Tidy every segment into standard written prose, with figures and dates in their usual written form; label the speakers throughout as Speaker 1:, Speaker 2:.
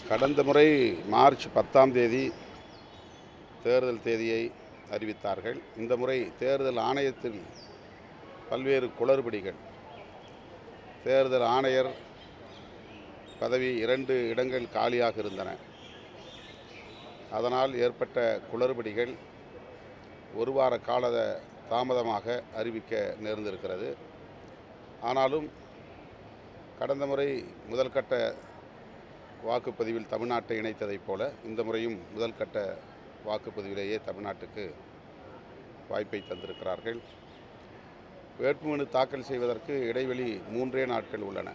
Speaker 1: கடந்த முறை மார்ச் 10ஆம் தேதி தேர்தல் தேதியை அறிவித்தார்கள். இந்த முறை தேர்தல் ஆணையத்தில் பல்வேறு குளறுபடிகள். தேர்தல் ஆணையர் பதவி 2 இடங்கள் காலியாக இருந்தன. அதனால் ஏற்பட்ட குளறுபடிகள் ஒரு வார கால தாமதமாக அறிவிக்க நேர்ந்திருக்கிறது. ஆனாலும் கடந்த முறை முதல் கட்ட வாக்குப்பதிவில் தமிழ்நாட்டை இணைத்ததைப் போல இந்த முறையும் முதல் கட்ட வாக்குப்பதிவிலேயே தமிழ்நாட்டுக்கு வாய்ப்பை தந்திருக்கிறார்கள். வேட்புமனு தாக்கல் செய்வதற்கு இடைவெளி 3 நாட்கள் உள்ளன.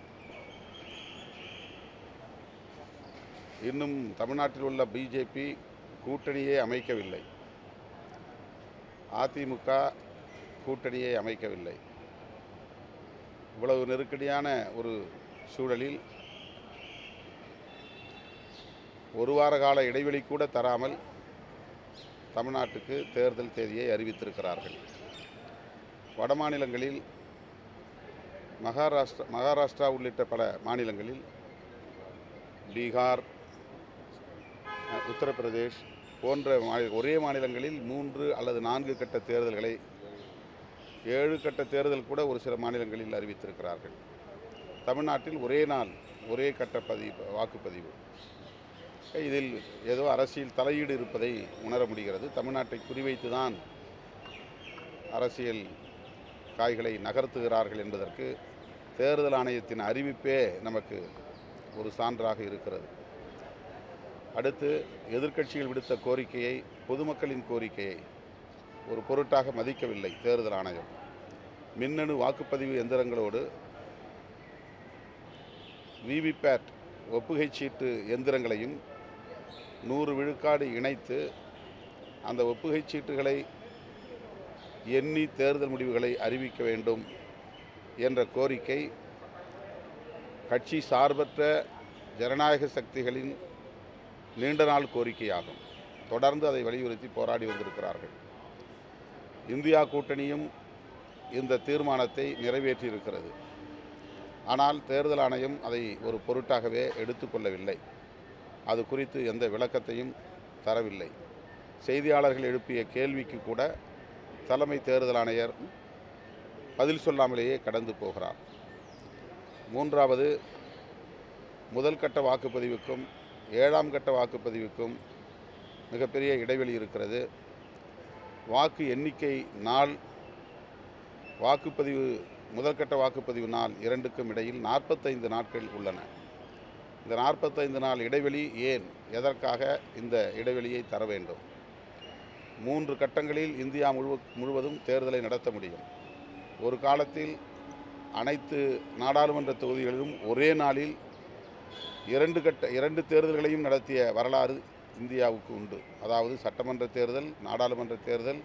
Speaker 1: இன்னும் தமிழ்நாட்டில் உள்ள பிஜேபி கூட்டணியே அமைக்கவில்லை. அதிமுக கூட்டணியை அமைக்கவில்லை. இவ்வளவு நெருக்கடியான ஒரு சூழலில் ஒரு வார கால இடைவெளி கூட தராமல் தமிழ்நாட்டுக்கு தேர்தல் தேதியை அறிவித்திருக்கிறார்கள். வட மாநிலங்களில் மகாராஷ்டிரா உள்ளிட்ட பல மாநிலங்களில், பீகார், உத்தரப்பிரதேஷ் போன்ற ஒரே மாநிலங்களில் 3 அல்லது 4 கட்ட தேர்தல்களை, 7 கட்ட தேர்தல் கூட ஒரு சில மாநிலங்களில் அறிவித்திருக்கிறார்கள். தமிழ்நாட்டில் ஒரே நாள் ஒரே கட்ட வாக்குப்பதிவு. இதில் ஏதோ அரசியல் தலையீடு இருப்பதை உணர முடிகிறது. தமிழ்நாட்டை குறிவைத்து தான் அரசியல் காய்களை நகர்த்துகிறார்கள் என்பதற்கு தேர்தல் ஆணையத்தின் அறிவிப்பே நமக்கு ஒரு சான்றாக இருக்கிறது. அடுத்து எதிர்க்கட்சிகள் விடுத்த கோரிக்கையை, பொதுமக்களின் கோரிக்கையை ஒரு பொருட்டாக மதிக்கவில்லை தேர்தல் ஆணையம். மின்னணு வாக்குப்பதிவு எந்திரங்களோடு விவிபேட் ஒப்புகைச் சீட்டு எந்திரங்களையும் 100 விழுக்காடு இணைத்து அந்த ஒப்புகைச் சீட்டுகளை எண்ணி தேர்தல் முடிவுகளை அறிவிக்க வேண்டும் என்ற கோரிக்கை கட்சி சார்பற்ற ஜனநாயக சக்திகளின் நீண்ட நாள் கோரிக்கையாகும். தொடர்ந்து அதை வலியுறுத்தி போராடி வந்திருக்கிறார்கள். இந்தியா கூட்டணியும் இந்த தீர்மானத்தை நிறைவேற்றியிருக்கிறது. ஆனால் தேர்தல் ஆணையம் அதை ஒரு பொருட்டாகவே எடுத்துக்கொள்ளவில்லை. அது குறித்து எந்த விளக்கத்தையும் தரவில்லை. செய்தியாளர்கள் எழுப்பிய கேள்விக்கு கூட தலைமை தேர்தல் ஆணையர் பதில் சொல்லாமலேயே கடந்து போகிறார். மூன்றாவது, முதல் கட்ட வாக்குப்பதிவுக்கும் 7ஆம் கட்ட வாக்குப்பதிவுக்கும் மிகப்பெரிய இடைவெளி இருக்கிறது. வாக்கு எண்ணிக்கை நாள், வாக்குப்பதிவு முதற்கட்ட வாக்குப்பதிவு நாள் 2க்கும் இடையில் 45 நாட்கள் உள்ளன. இந்த 45 நாள் இடைவெளி ஏன், எதற்காக இந்த இடைவெளியை தர வேண்டும்? 3 கட்டங்களில் இந்தியா முழுவதும் தேர்தலை நடத்த முடியும். ஒரு காலத்தில் அனைத்து நாடாளுமன்ற தொகுதிகளிலும் ஒரே நாளில் 2 தேர்தல்களையும் நடத்திய வரலாறு இந்தியாவுக்கு உண்டு. அதாவது சட்டமன்ற தேர்தல், நாடாளுமன்ற தேர்தல்,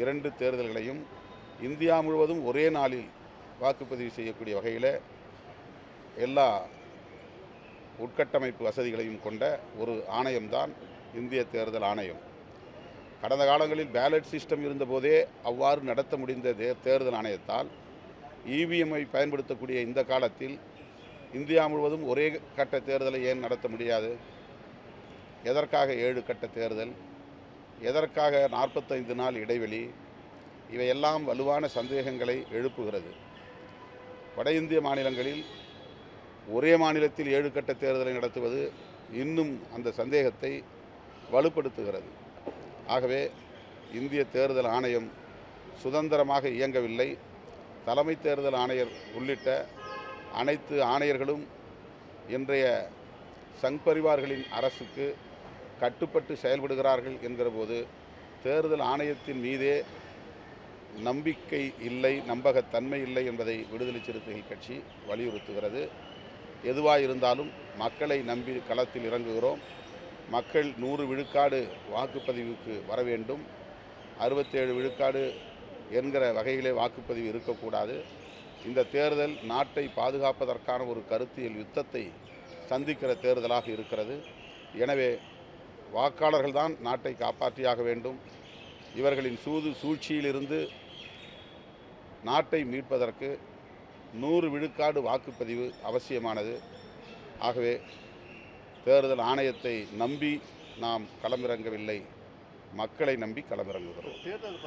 Speaker 1: 2 தேர்தல்களையும் இந்தியா முழுவதும் ஒரே நாளில் வாக்குப்பதிவு செய்யக்கூடிய வகையில் எல்லா உட்கட்டமைப்பு வசதிகளையும் கொண்ட ஒரு ஆணையம்தான் இந்திய தேர்தல் ஆணையம். கடந்த காலங்களில் பேலட் சிஸ்டம் இருந்தபோதே அவ்வாறு நடத்த முடிந்த தேர்தல் ஆணையத்தால் இவிஎம்ஐ பயன்படுத்தக்கூடிய இந்த காலத்தில் இந்தியா முழுவதும் ஒரே கட்ட தேர்தலை ஏன் நடத்த முடியாது? எதற்காக 7 கட்ட தேர்தல்? எதற்காக 45 நாள் இடைவெளி? இவையெல்லாம் வலுவான சந்தேகங்களை எழுப்புகிறது. வட இந்திய மாநிலங்களில் ஒரே மாநிலத்தில் 7 கட்ட தேர்தலை நடத்துவது இன்னும் அந்த சந்தேகத்தை வலுப்படுத்துகிறது. ஆகவே இந்திய தேர்தல் ஆணையம் சுதந்திரமாக இயங்கவில்லை. தலைமை தேர்தல் ஆணையர் உள்ளிட்ட அனைத்து ஆணையர்களும் இன்றைய சங் பரிவார்களின் அரசுக்கு கட்டுப்பட்டு செயல்படுகிறார்கள் என்கிற போது தேர்தல் ஆணையத்தின் மீதே நம்பிக்கை இல்லை, நம்பகத்தன்மை இல்லை என்பதை விடுதலை சிறுத்தைகள் கட்சி வலியுறுத்துகிறது. எதுவாக இருந்தாலும் மக்களை நம்பி களத்தில் இறங்குகிறோம். மக்கள் 100 விழுக்காடு வாக்குப்பதிவுக்கு வர வேண்டும். 67 விழுக்காடு என்கிற வகையிலே வாக்குப்பதிவு இருக்கக்கூடாது. இந்த தேர்தல் நாட்டை பாதுகாப்பதற்கான ஒரு கருத்தியல் யுத்தத்தை சந்திக்கிற தேர்தலாக இருக்கிறது. எனவே வாக்காளர்கள்தான் நாட்டை காப்பாற்றியாக வேண்டும். இவர்களின் சூழ்ச்சியிலிருந்து நாட்டை மீட்பதற்கு 100 விழுக்காடு வாக்குப்பதிவு அவசியமானது. ஆகவே தேர்தல் ஆணையத்தை நம்பி நாம் களமிறங்கவில்லை, மக்களை நம்பி களமிறங்குகிறோம்.
Speaker 2: தேர்தல்